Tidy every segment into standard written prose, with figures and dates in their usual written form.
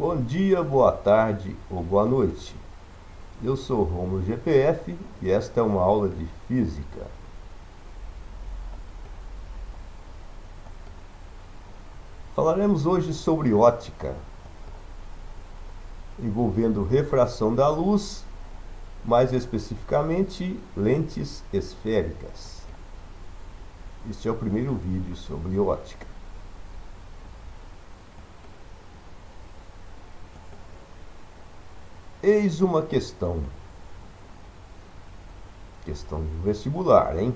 Bom dia, boa tarde ou boa noite. Eu sou Rômulo GPF e esta é uma aula de Física. Falaremos hoje sobre ótica, envolvendo refração da luz, mais especificamente lentes esféricas. Este é o primeiro vídeo sobre ótica. Eis uma questão vestibular, hein?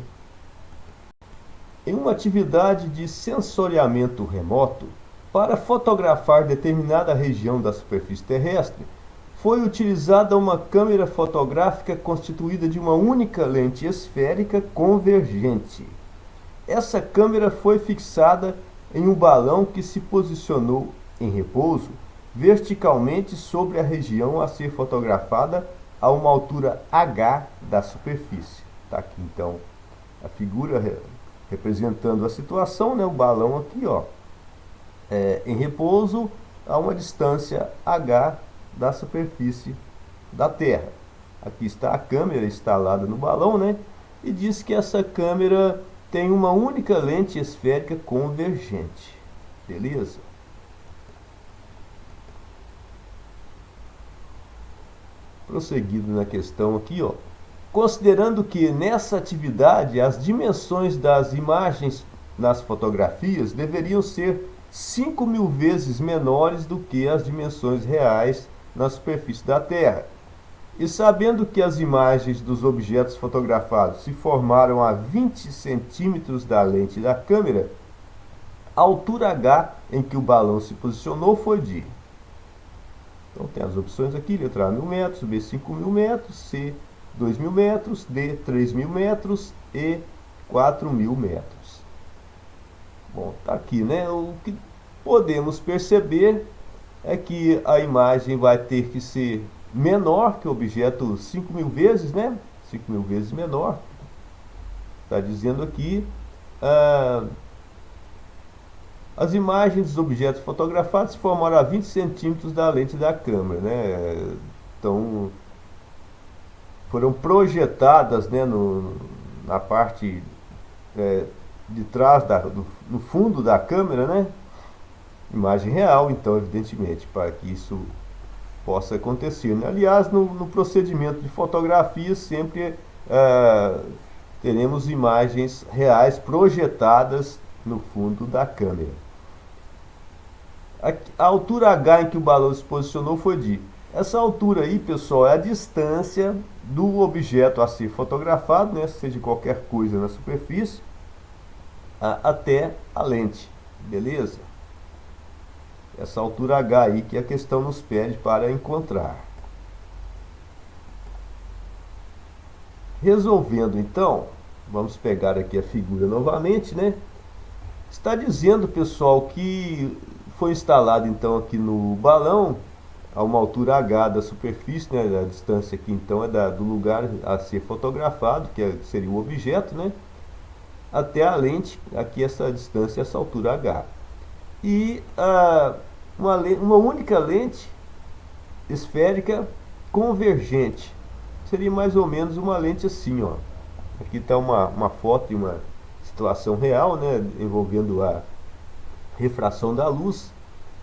Em uma atividade de sensoriamento remoto, para fotografar determinada região da superfície terrestre, foi utilizada uma câmera fotográfica constituída de uma única lente esférica convergente. Essa câmera foi fixada em um balão que se posicionou em repouso verticalmente sobre a região a ser fotografada a uma altura h da superfície. Está aqui então a figura representando a situação, né? O balão aqui, ó, em repouso a uma distância h da superfície da Terra. Aqui está a câmera instalada no balão, né? E diz que essa câmera tem uma única lente esférica convergente. Beleza? Prosseguindo na questão aqui, ó. Considerando que nessa atividade as dimensões das imagens nas fotografias deveriam ser 5.000 vezes menores do que as dimensões reais na superfície da Terra. E sabendo que as imagens dos objetos fotografados se formaram a 20 centímetros da lente da câmera, a altura h em que o balão se posicionou foi de... Então tem as opções aqui, letra A 1.000 metros, B 5.000 metros, C 2.000 metros, D 3.000 metros e 4.000 metros. Bom, tá aqui, né? O que podemos perceber é que a imagem vai ter que ser menor que o objeto 5.000 vezes, né? 5.000 vezes menor. Está dizendo aqui as imagens dos objetos fotografados se formaram a 20 centímetros da lente da câmera, né? Então, foram projetadas, né, na parte de trás, no fundo da câmera, né? Imagem real, então, evidentemente, para que isso possa acontecer, né? Aliás, no procedimento de fotografia, sempre teremos imagens reais projetadas no fundo da câmera. A altura h em que o balão se posicionou foi de... Essa altura aí, pessoal, é a distância do objeto a ser fotografado, né, seja qualquer coisa na superfície, até a lente, beleza? Essa altura h aí que a questão nos pede para encontrar. Resolvendo então, vamos pegar aqui a figura novamente, né? Está dizendo, pessoal, que foi instalado então aqui no balão a uma altura h da superfície, né? A distância aqui então é do lugar a ser fotografado, que seria o objeto, né? Até a lente, aqui essa distância, essa altura h. E uma única lente esférica convergente. Seria mais ou menos uma lente assim, ó. Aqui está uma foto de uma situação real, né, envolvendo a refração da luz,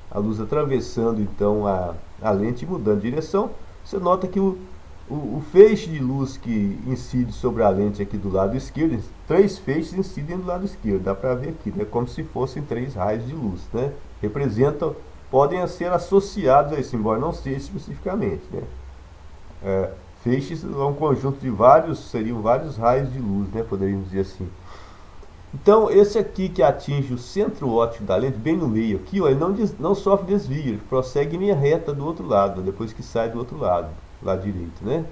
a luz atravessando então a lente e mudando de direção. Você nota que o feixe de luz que incide sobre a lente aqui do lado esquerdo, 3 feixes incidem do lado esquerdo, dá para ver aqui, né, como se fossem 3 raios de luz, né, representam, podem ser associados a esse, embora não seja especificamente, né. Feixes é um conjunto de seriam vários raios de luz, né, poderíamos dizer assim. Então, esse aqui que atinge o centro óptico da lente, bem no meio aqui, ó, ele não sofre desvio, ele prossegue em linha reta do outro lado, depois que sai do outro lado direito, né?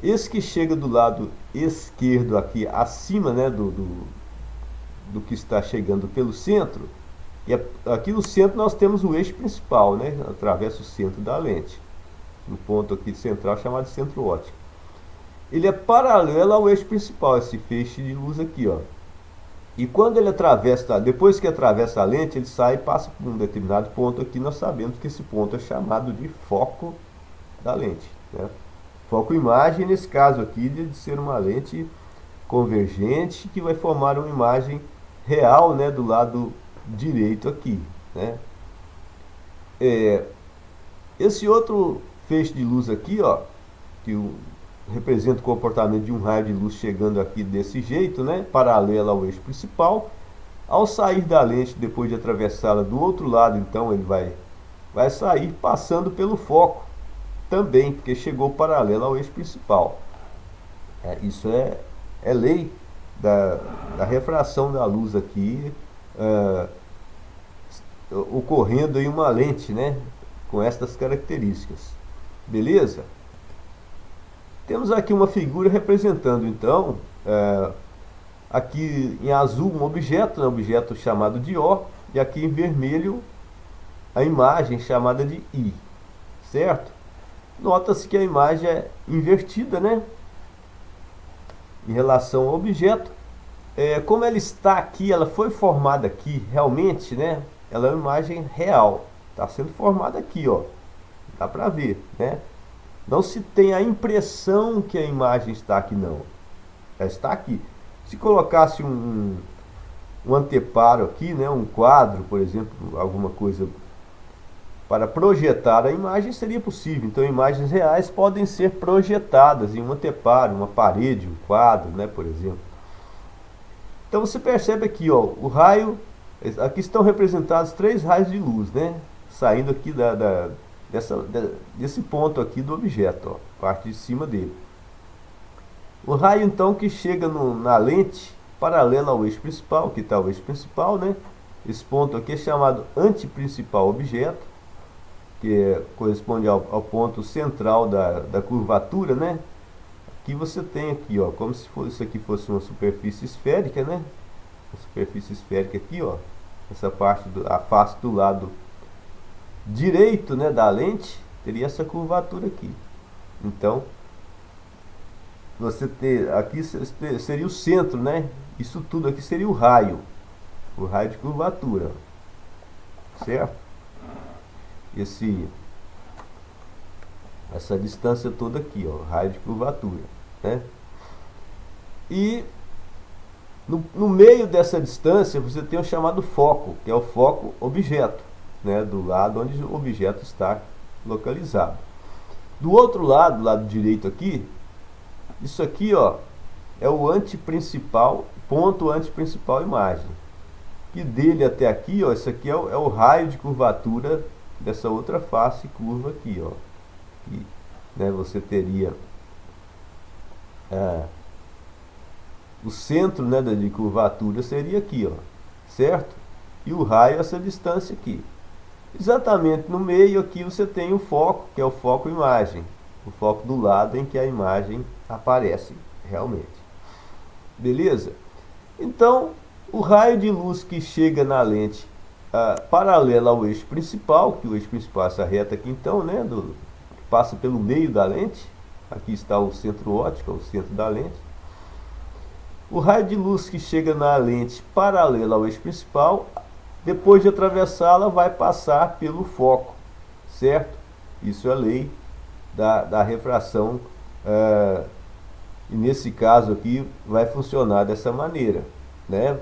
Esse que chega do lado esquerdo aqui, acima, né, do que está chegando pelo centro, e aqui no centro nós temos o eixo principal, né, atravessa o centro da lente, no ponto aqui central chamado centro óptico. Ele é paralelo ao eixo principal, esse feixe de luz aqui, ó. E quando ele atravessa, depois que atravessa a lente, ele sai e passa por um determinado ponto aqui. Nós sabemos que esse ponto é chamado de foco da lente, né? Foco imagem, nesse caso aqui, de ser uma lente convergente que vai formar uma imagem real, né, do lado direito aqui, né? Esse outro feixe de luz aqui, ó, que representa o comportamento de um raio de luz chegando aqui desse jeito, né, paralelo ao eixo principal. Ao sair da lente, depois de atravessá-la do outro lado, então ele vai sair passando pelo foco também, porque chegou paralelo ao eixo principal. Isso é lei da refração da luz aqui, é, ocorrendo em uma lente, né, com estas características. Beleza? Temos aqui uma figura representando então, aqui em azul um objeto chamado de O, e aqui em vermelho a imagem chamada de I, certo? Nota-se que a imagem é invertida, né, em relação ao objeto. Como ela está aqui, ela foi formada aqui realmente, né, ela é uma imagem real, está sendo formada aqui, ó, dá para ver, né? Não se tem a impressão que a imagem está aqui, não. Ela está aqui. Se colocasse um anteparo aqui, né, um quadro, por exemplo, alguma coisa para projetar a imagem, seria possível. Então, imagens reais podem ser projetadas em um anteparo, uma parede, um quadro, né, por exemplo. Então, você percebe aqui, ó, o raio, aqui estão representados 3 raios de luz, né, saindo aqui desse ponto aqui do objeto, ó, parte de cima dele. O raio então que chega na lente paralela ao eixo principal, que está o eixo principal, né? Esse ponto aqui é chamado anteprincipal objeto, que corresponde ao ponto central da curvatura, né? Aqui você tem aqui, ó, como se isso aqui fosse uma superfície esférica, né? Uma superfície esférica aqui, ó, essa parte a face do lado direito, né, da lente teria essa curvatura aqui. Então você aqui seria o centro, né? Isso tudo aqui seria o raio de curvatura, certo? Essa distância toda aqui, ó, raio de curvatura, né? E no meio dessa distância você tem o chamado foco, que é o foco objeto, né, do lado onde o objeto está localizado. Do outro lado, lado direito aqui, isso aqui, ó, é o ponto anteprincipal imagem. E dele até aqui, ó, isso aqui é o raio de curvatura dessa outra face curva aqui, ó. E, né, você teria o centro, né, de curvatura seria aqui, ó, certo? E o raio essa distância aqui. Exatamente no meio aqui você tem o foco, que é o foco imagem, o foco do lado em que a imagem aparece realmente. Beleza? Então, o raio de luz que chega na lente paralela ao eixo principal, que o eixo principal é essa reta aqui então, né, que passa pelo meio da lente, aqui está o centro óptico, o centro da lente. O raio de luz que chega na lente paralela ao eixo principal, depois de atravessá-la, vai passar pelo foco, certo? Isso é a lei da refração, e nesse caso aqui vai funcionar dessa maneira, né?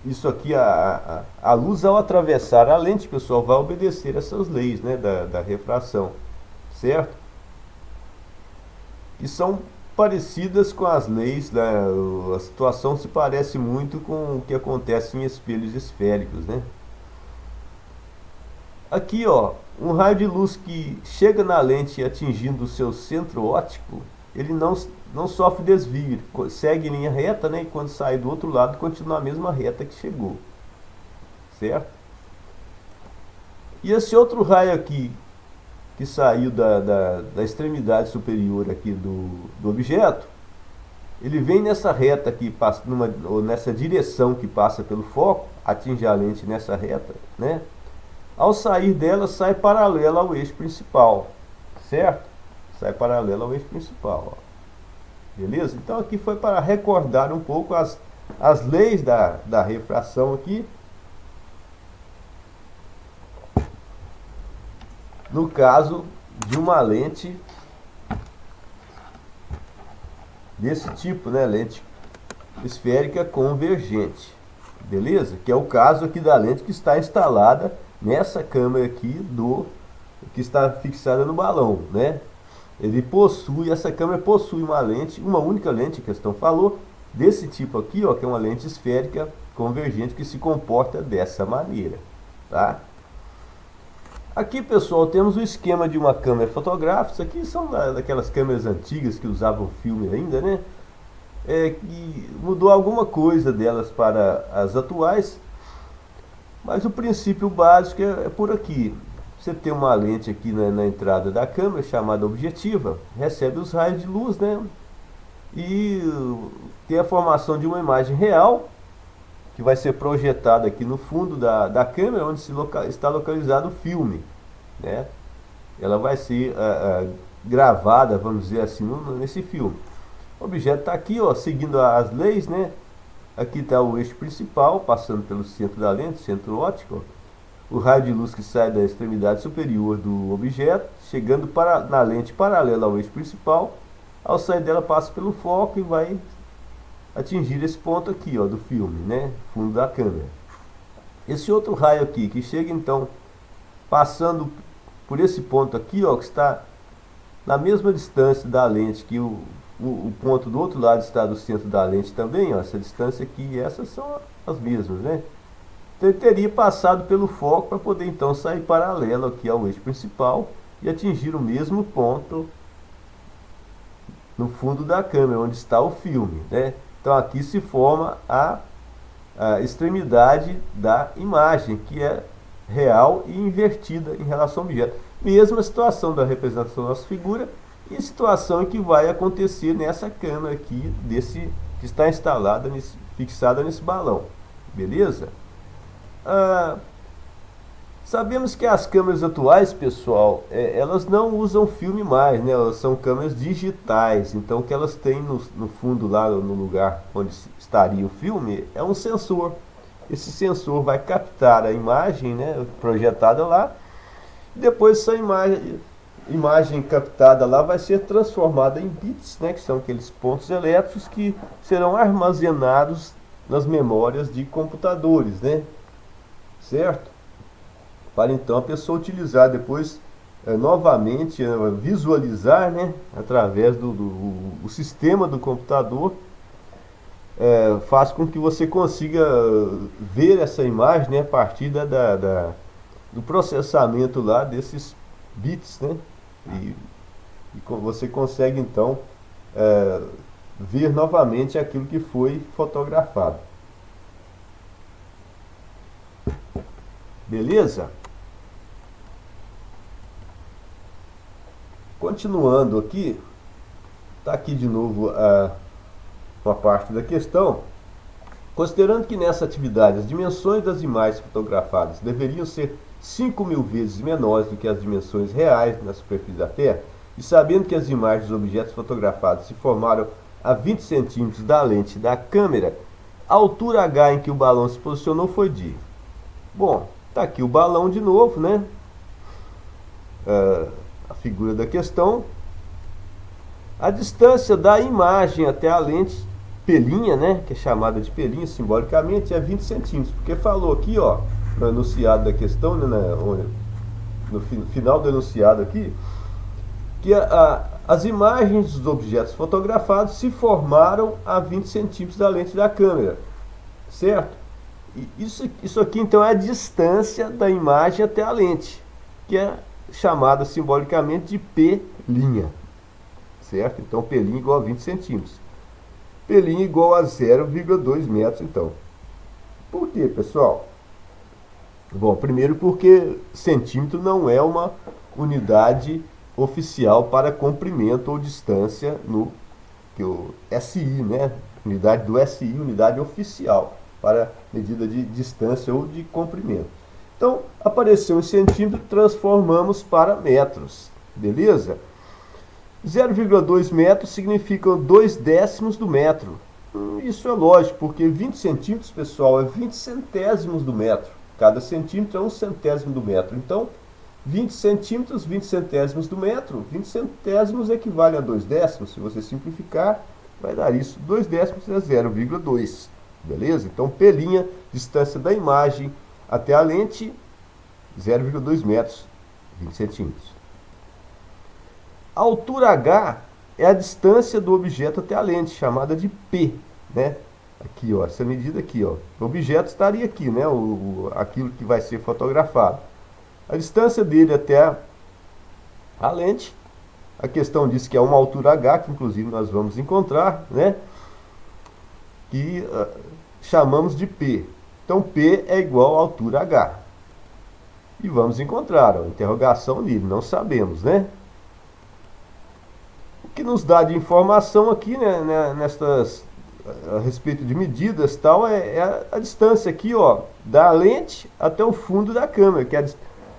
Isso aqui, a luz ao atravessar a lente, pessoal, vai obedecer essas leis, né, da refração, certo? E são parecidas com as leis, né? A situação se parece muito com o que acontece em espelhos esféricos, né? Aqui, ó, um raio de luz que chega na lente atingindo o seu centro óptico, ele não sofre desvio, ele segue em linha reta, né? E quando sai do outro lado, continua a mesma reta que chegou, certo? E esse outro raio aqui, que saiu da extremidade superior aqui do objeto, ele vem nessa reta aqui, ou nessa direção que passa pelo foco, atinge a lente nessa reta, né? Ao sair dela, sai paralela ao eixo principal, certo? Sai paralela ao eixo principal, ó. Beleza? Então aqui foi para recordar um pouco as leis da refração aqui. No caso de uma lente desse tipo, né, lente esférica convergente, beleza? Que é o caso aqui da lente que está instalada nessa câmera aqui que está fixada no balão, né? Essa câmera possui uma única lente, que a questão falou, desse tipo aqui, ó, que é uma lente esférica convergente que se comporta dessa maneira, tá? Aqui, pessoal, temos o esquema de uma câmera fotográfica. Isso aqui são daquelas câmeras antigas que usavam filme ainda, né? Que mudou alguma coisa delas para as atuais, mas o princípio básico é por aqui. Você tem uma lente aqui na entrada da câmera, chamada objetiva, recebe os raios de luz, né? E tem a formação de uma imagem real, que vai ser projetada aqui no fundo da câmera, onde está localizado o filme, né? Ela vai ser gravada, vamos dizer assim, nesse filme. O objeto está aqui, ó, seguindo as leis, né? Aqui está o eixo principal, passando pelo centro da lente, centro óptico. O raio de luz que sai da extremidade superior do objeto, chegando na lente paralela ao eixo principal. Ao sair dela, passa pelo foco e vai atingir esse ponto aqui, ó, do filme, né? Fundo da câmera. Esse outro raio aqui, que chega então passando por esse ponto aqui, ó, que está na mesma distância da lente que o ponto do outro lado está do centro da lente também, ó, essa distância aqui e essas são as mesmas, né? Então ele teria passado pelo foco para poder então sair paralelo aqui ao eixo principal e atingir o mesmo ponto no fundo da câmera, onde está o filme, né? Então aqui se forma a extremidade da imagem, que é real e invertida em relação ao objeto. Mesma situação da representação da nossa figura e situação em que vai acontecer nessa câmera aqui, que está instalada, fixada nesse balão. Beleza? Sabemos que as câmeras atuais, pessoal, elas não usam filme mais, né? Elas são câmeras digitais. Então o que elas têm no fundo, lá no lugar onde estaria o filme, é um sensor. Esse sensor vai captar a imagem, né, projetada lá. Depois essa imagem captada lá vai ser transformada em bits, né, que são aqueles pontos elétricos que serão armazenados nas memórias de computadores, né? Certo? Para então a pessoa utilizar depois novamente, visualizar, né, através do sistema do computador, faz com que você consiga ver essa imagem, né, a partir do processamento lá desses bits, né, e você consegue então ver novamente aquilo que foi fotografado. Beleza? Continuando aqui, está aqui de novo uma parte da questão. Considerando que nessa atividade as dimensões das imagens fotografadas deveriam ser 5.000 vezes menores do que as dimensões reais na superfície da Terra, e sabendo que as imagens dos objetos fotografados se formaram a 20 centímetros da lente da câmera, a altura H em que o balão se posicionou foi de... Bom, está aqui o balão de novo, né? A figura da questão. A distância da imagem até a lente pelinha, né, que é chamada de pelinha simbolicamente, é 20 centímetros, porque falou aqui, ó, no enunciado da questão, né, no final do enunciado aqui, que as imagens dos objetos fotografados se formaram a 20 centímetros da lente da câmera, certo? E isso aqui então é a distância da imagem até a lente, que é chamada simbolicamente de P', certo? Então P' igual a 20 centímetros. P' igual a 0,2 metros, então. Por quê, pessoal? Bom, primeiro porque centímetro não é uma unidade oficial para comprimento ou distância que o SI, né? Unidade do SI, unidade oficial para medida de distância ou de comprimento. Então, apareceu em centímetro, transformamos para metros, beleza? 0,2 metros significam 2 décimos do metro. Isso é lógico, porque 20 centímetros, pessoal, é 20 centésimos do metro. Cada centímetro é um centésimo do metro. Então, 20 centímetros, 20 centésimos do metro, 20 centésimos equivale a 2 décimos. Se você simplificar, vai dar isso. 2 décimos é 0,2. Beleza? Então, P', distância da imagem até a lente, 0,2 metros, 20 centímetros. A altura H é a distância do objeto até a lente, chamada de P, né? Aqui, ó, essa medida aqui, ó. O objeto estaria aqui, né? Aquilo que vai ser fotografado. A distância dele até a lente, a questão diz que é uma altura H, que inclusive nós vamos encontrar, né? Que chamamos de P. Então, P é igual à altura H. E vamos encontrar, ó, interrogação livre, não sabemos, né? O que nos dá de informação aqui, né, a respeito de medidas tal, é a distância aqui, ó, da lente até o fundo da câmera, que é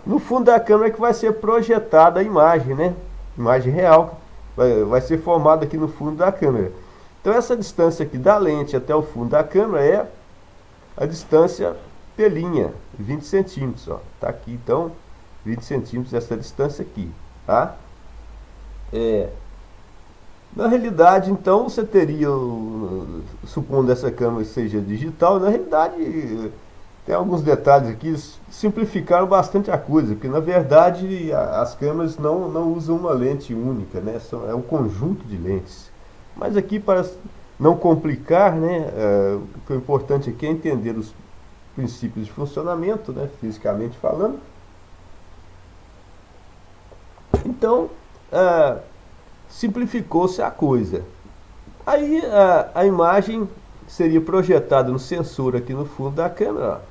no fundo da câmera que vai ser projetada a imagem, né? Imagem real, vai ser formada aqui no fundo da câmera. Então essa distância aqui da lente até o fundo da câmera é a distância P', 20 centímetros, ó. Tá aqui então, 20 centímetros essa distância aqui, tá? Na realidade, então, você teria, supondo essa câmera seja digital, na realidade tem alguns detalhes aqui, simplificaram bastante a coisa, porque na verdade as câmeras não usam uma lente única, né? É um conjunto de lentes. Mas aqui, para não complicar, né, o que é importante aqui é entender os princípios de funcionamento, né, fisicamente falando. Então, simplificou-se a coisa. Aí a imagem seria projetada no sensor aqui no fundo da câmera,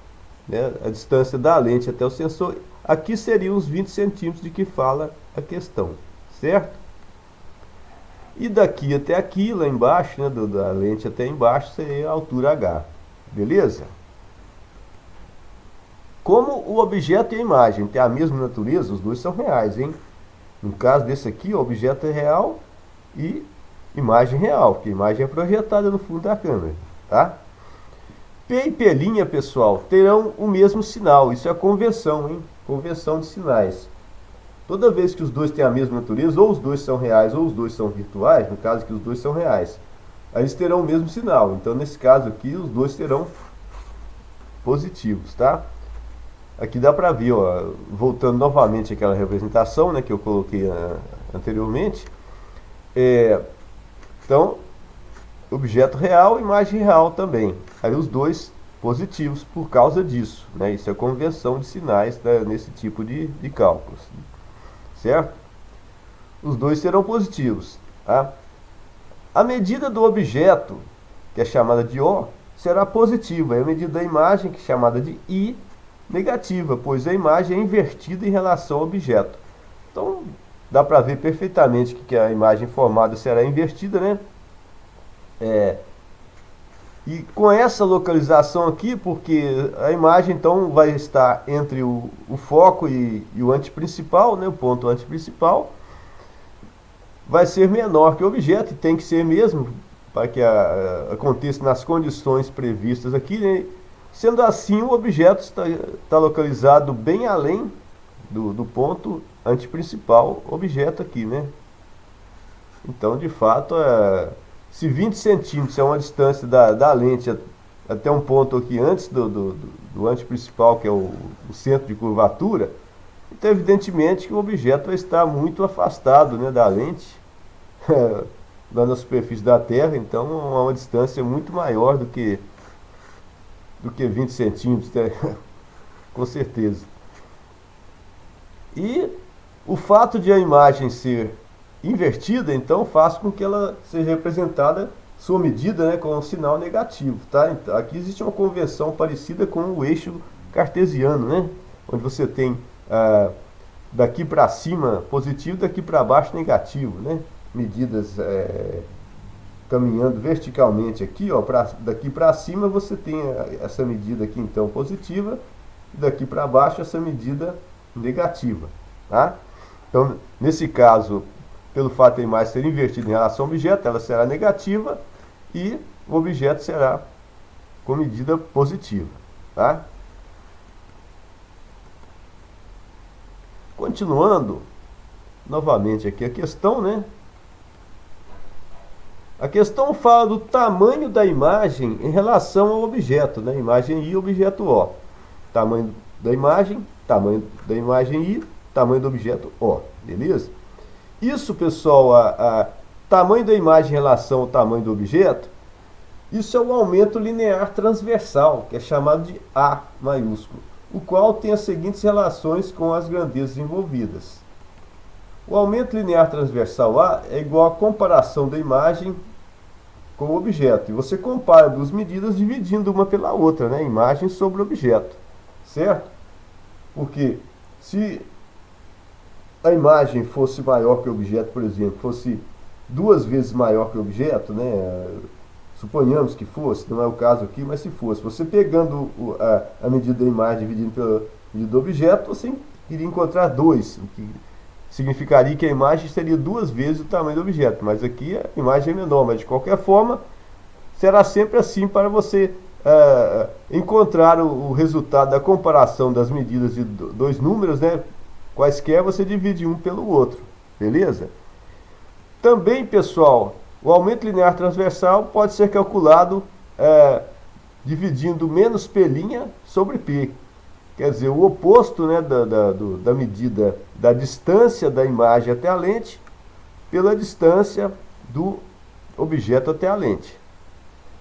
né, a distância da lente até o sensor. Aqui seriam os 20 centímetros de que fala a questão, certo? E daqui até aqui, lá embaixo, né, da lente até embaixo, seria a altura H. Beleza? Como o objeto e a imagem têm a mesma natureza, os dois são reais, hein? No caso desse aqui, o objeto é real e imagem real, porque a imagem é projetada no fundo da câmera, tá? P e P', pessoal, terão o mesmo sinal. Isso é convenção, hein? Convenção de sinais. Toda vez que os dois têm a mesma natureza, ou os dois são reais ou os dois são virtuais, no caso que os dois são reais, aí eles terão o mesmo sinal. Então, nesse caso aqui, os dois serão positivos, tá? Aqui dá para ver, ó, voltando novamente àquela representação, né, que eu coloquei anteriormente. Então, objeto real, imagem real também. Aí os dois positivos por causa disso, né? Isso é convenção de sinais, né, nesse tipo de cálculos, certo? Os dois serão positivos, tá? A medida do objeto, que é chamada de O, será positiva. E a medida da imagem, que é chamada de I, negativa, pois a imagem é invertida em relação ao objeto. Então, dá para ver perfeitamente que a imagem formada será invertida, né? E com essa localização aqui, porque a imagem então vai estar entre o foco e o anteprincipal, né? O ponto anteprincipal vai ser menor que o objeto, e tem que ser mesmo, para que aconteça nas condições previstas aqui, né? Sendo assim, o objeto está localizado bem além do ponto anteprincipal, objeto aqui, né? Então, de fato, se 20 centímetros é uma distância da lente até um ponto aqui antes do anteprincipal, que é o centro de curvatura, então evidentemente que o objeto vai estar muito afastado, né, da lente, lá na superfície da Terra. Então é uma distância muito maior do que 20 centímetros, né? Com certeza. E o fato de a imagem ser invertida, então, faz com que ela seja representada, sua medida, né, com um sinal negativo, tá? Então, aqui existe uma convenção parecida com o eixo cartesiano, né? Onde você tem daqui para cima positivo, daqui para baixo negativo, né? Medidas caminhando verticalmente aqui, ó, daqui para cima você tem essa medida aqui então positiva, e daqui para baixo essa medida negativa, tá? Então, nesse caso, pelo fato da imagem ser invertida em relação ao objeto, ela será negativa, e o objeto será com medida positiva, tá? Continuando, novamente aqui a questão, né? A questão fala do tamanho da imagem em relação ao objeto, né? Imagem I, objeto O. Tamanho da imagem I, tamanho do objeto O, beleza? Isso, pessoal, tamanho da imagem em relação ao tamanho do objeto, isso é o aumento linear transversal, que é chamado de A maiúsculo, o qual tem as seguintes relações com as grandezas envolvidas. O aumento linear transversal A é igual à comparação da imagem com o objeto. E você compara duas medidas dividindo uma pela outra, né? Imagem sobre objeto, certo? Porque se a imagem fosse maior que o objeto, por exemplo, fosse 2 vezes maior que o objeto, né? Suponhamos que fosse, não é o caso aqui, mas se fosse, você pegando a medida da imagem dividindo pela medida do objeto, você iria encontrar 2, o que significaria que a imagem seria 2 vezes o tamanho do objeto, mas aqui a imagem é menor, mas de qualquer forma será sempre assim para você encontrar o resultado da comparação das medidas de dois números, né? Quaisquer, você divide um pelo outro, beleza? Também, pessoal, o aumento linear transversal pode ser calculado dividindo menos P' sobre P. Quer dizer, o oposto, né, da medida da distância da imagem até a lente pela distância do objeto até a lente.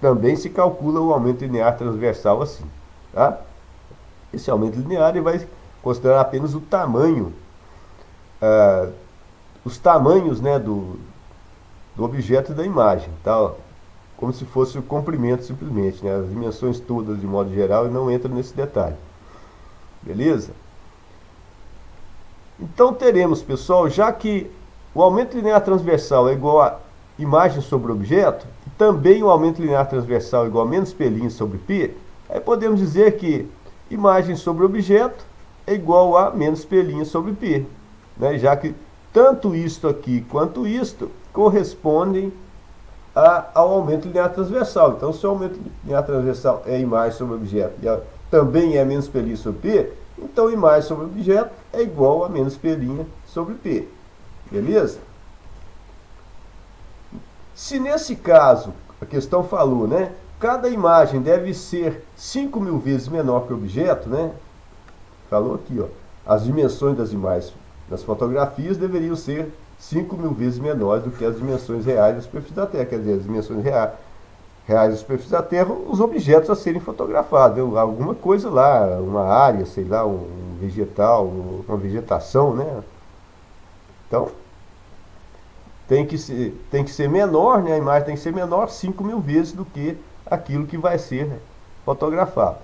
Também se calcula o aumento linear transversal assim, tá? Esse aumento linear ele vai considerar apenas o tamanho, os tamanhos, né, do objeto e da imagem, tá? Como se fosse o comprimento simplesmente, né? As dimensões todas de modo geral e não entra nesse detalhe. Beleza? Então teremos, pessoal, já que o aumento linear transversal é igual a imagem sobre objeto, e também o aumento linear transversal é igual a menos P' sobre P, aí podemos dizer que imagem sobre objeto é igual a menos P' sobre P, né? Já que tanto isto aqui quanto isto correspondem ao aumento linear transversal. Então, se o aumento linear transversal é imagem sobre objeto e também é menos P' sobre P, então imagem sobre objeto é igual a menos P' sobre P. Beleza? Se nesse caso, a questão falou, né? Cada imagem deve ser 5.000 vezes menor que o objeto, né? Falou aqui, ó. As dimensões das imagens das fotografias deveriam ser 5.000 vezes menores do que as dimensões reais da superfície da Terra. Quer dizer, as dimensões reais da superfície da Terra, os objetos a serem fotografados. Alguma coisa lá, uma área, sei lá, um vegetal, uma vegetação, né? Então, tem que ser menor, né? A imagem tem que ser menor 5.000 vezes do que aquilo que vai ser fotografado.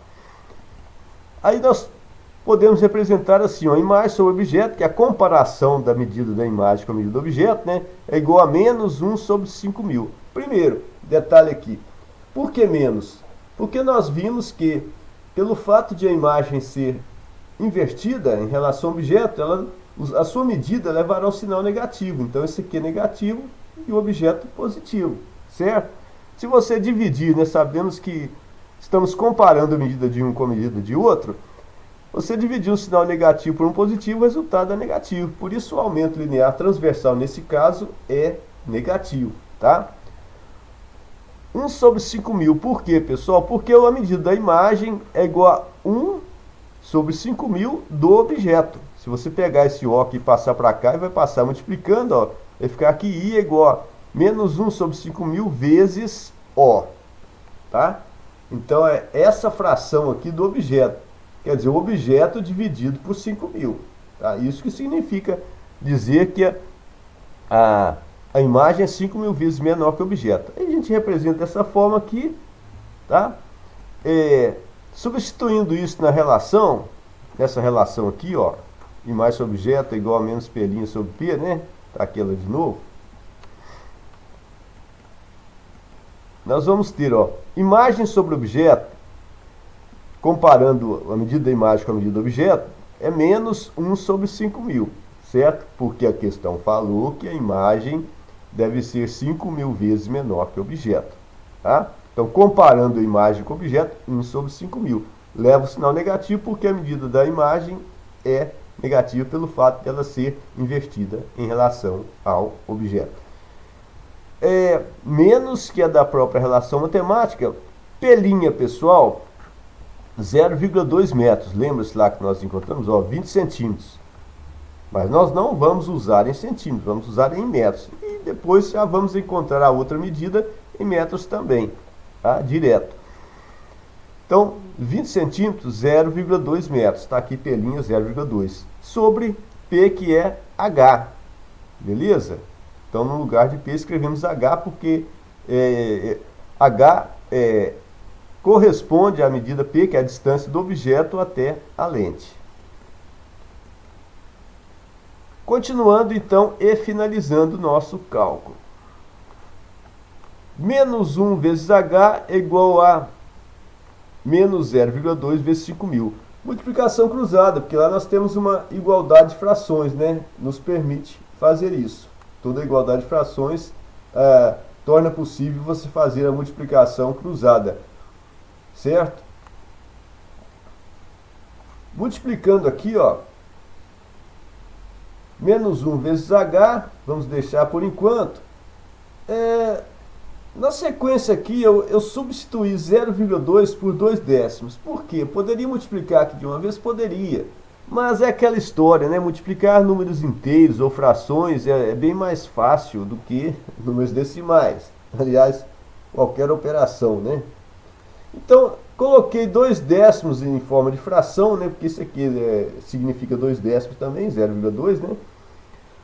Aí nós podemos representar assim, a imagem sobre objeto, que é a comparação da medida da imagem com a medida do objeto, né? É igual a menos 1 sobre 5.000. Primeiro, detalhe aqui. Por que menos? Porque nós vimos que, pelo fato de a imagem ser invertida em relação ao objeto, a sua medida levará um sinal negativo. Então, esse aqui é negativo e o objeto positivo, certo? Se você dividir, né, sabemos que estamos comparando a medida de um com a medida de outro, você dividir um sinal negativo por um positivo, o resultado é negativo. Por isso, o aumento linear transversal, nesse caso, é negativo, tá? 1 sobre 5.000. Por quê, pessoal? Porque a medida da imagem é igual a 1 sobre 5.000 do objeto. Se você pegar esse O aqui e passar para cá, vai passar multiplicando, ó, vai ficar aqui I é igual a menos 1 sobre 5.000 vezes O, tá? Então, é essa fração aqui do objeto. Quer dizer, o objeto dividido por 5.000. Tá? Isso que significa dizer que a imagem é 5.000 vezes menor que o objeto. Aí a gente representa dessa forma aqui, tá? Substituindo isso na relação, nessa relação aqui, ó, imagem sobre objeto é igual a menos P' sobre P, né? Tá aqui ela de novo. Nós vamos ter, ó, imagem sobre objeto, comparando a medida da imagem com a medida do objeto, é menos 1 sobre 5.000, certo? Porque a questão falou que a imagem deve ser 5.000 vezes menor que o objeto, tá? Então, Então, comparando a imagem com o objeto, 1 sobre 5.000. Leva o sinal negativo porque a medida da imagem é negativa pelo fato dela ser invertida em relação ao objeto. Menos que a da própria relação matemática, pelinha, pessoal, 0,2 metros. Lembra-se lá que nós encontramos? 20 centímetros. Mas nós não vamos usar em centímetros, vamos usar em metros. E depois já vamos encontrar a outra medida em metros também, tá? Direto. Então, 20 centímetros, 0,2 metros. Está aqui pelinha 0,2. Sobre P, que é H. Beleza? Então, no lugar de P, escrevemos H, porque H corresponde à medida P, que é a distância do objeto até a lente. Continuando, então, e finalizando o nosso cálculo. Menos 1 vezes H é igual a menos 0,2 vezes 5.000. Multiplicação cruzada, porque lá nós temos uma igualdade de frações, né? Nos permite fazer isso. Toda igualdade de frações torna possível você fazer a multiplicação cruzada. Certo? Multiplicando aqui, ó. Menos 1 vezes H, vamos deixar por enquanto. Na sequência aqui, eu substituí 0,2 por 2 décimos. Por quê? Poderia multiplicar aqui de uma vez? Poderia. Mas é aquela história, né? Multiplicar números inteiros ou frações é bem mais fácil do que números decimais. Aliás, qualquer operação, né? Então, coloquei 2 décimos em forma de fração, né? Porque isso aqui significa 2 décimos também, 0,2, né?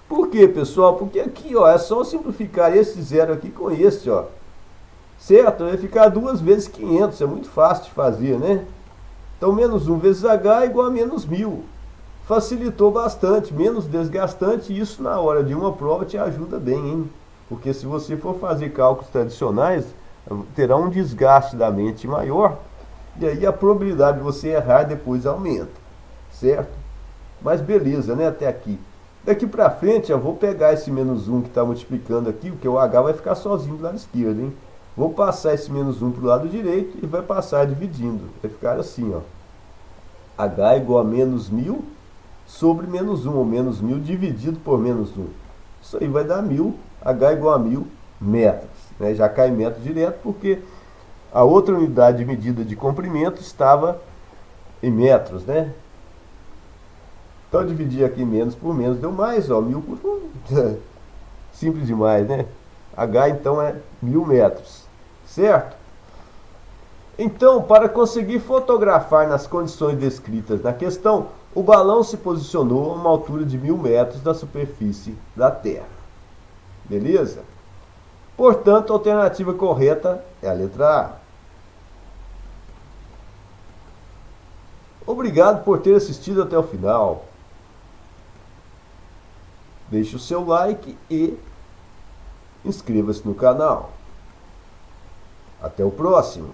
Por quê, pessoal? Porque aqui, ó, é só simplificar esse zero aqui com esse, ó. Certo? Vai ficar 2 vezes 500, é muito fácil de fazer, né? Então, menos 1 vezes H é igual a menos 1.000. Facilitou bastante, menos desgastante, e isso na hora de uma prova te ajuda bem, hein? Porque se você for fazer cálculos tradicionais, terá um desgaste da mente maior, e aí a probabilidade de você errar depois aumenta, certo? Mas beleza, né? Até aqui. Daqui pra frente eu vou pegar esse menos 1 que está multiplicando aqui, porque o H vai ficar sozinho do lado esquerdo, hein? Vou passar esse menos 1 para o lado direito e vai passar dividindo. Vai ficar assim, ó. H é igual a menos 1.000 sobre menos 1, ou menos 1.000 dividido por menos 1. Isso aí vai dar 1.000, H é igual a 1.000 metros. Né? Já cai em metro direto, porque a outra unidade de medida de comprimento estava em metros, né? Então, dividir aqui menos por menos deu mais, ó, 1.000 por 1. Simples demais, né? H, então, é 1.000 metros, certo? Então, para conseguir fotografar nas condições descritas na questão, o balão se posicionou a uma altura de 1.000 metros da superfície da Terra. Beleza? Portanto, a alternativa correta é a letra A. Obrigado por ter assistido até o final. Deixe o seu like e inscreva-se no canal. Até o próximo.